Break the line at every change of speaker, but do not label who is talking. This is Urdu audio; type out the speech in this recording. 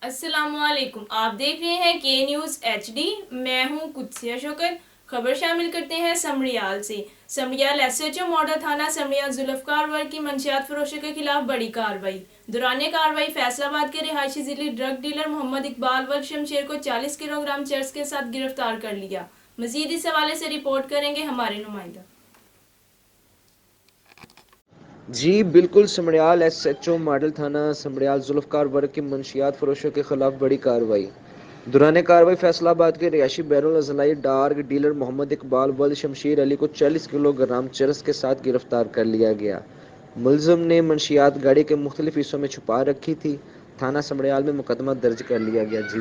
السلام علیکم، آپ دیکھ رہے ہیں کے نیوز ایچ ڈی۔ میں ہوں قدسیہ شوکت۔ خبر شامل کرتے ہیں سمڑیال سے۔ سمڑیال ایس ایچ او ماڈل تھانہ سمڑیال ذوالفقار ورگ کی منشیات فروشوں کے خلاف بڑی کارروائی۔ دوران کارروائی فیصل آباد کے رہائشی ذیلی ڈرگ ڈیلر محمد اقبال ولد شمشیر کو 40 کلو گرام چرس کے ساتھ گرفتار کر لیا۔ مزید اس حوالے سے رپورٹ کریں گے ہمارے نمائندہ۔
جی بالکل، سمڑیال ایس ایچ او ماڈل تھانہ سمڑیال ذوالفقار ورگ کی منشیات فروشوں کے خلاف بڑی کارروائی۔ دوران کارروائی فیصل آباد کے رہائشی بین الاضلاعی ڈرگ ڈیلر محمد اقبال ولد شمشیر علی کو 40 کلو گرام چرس کے ساتھ گرفتار کر لیا گیا۔ ملزم نے منشیات گاڑی کے مختلف حصوں میں چھپا رکھی تھی۔ تھانہ سمڑیال میں مقدمہ درج کر لیا گیا۔ جی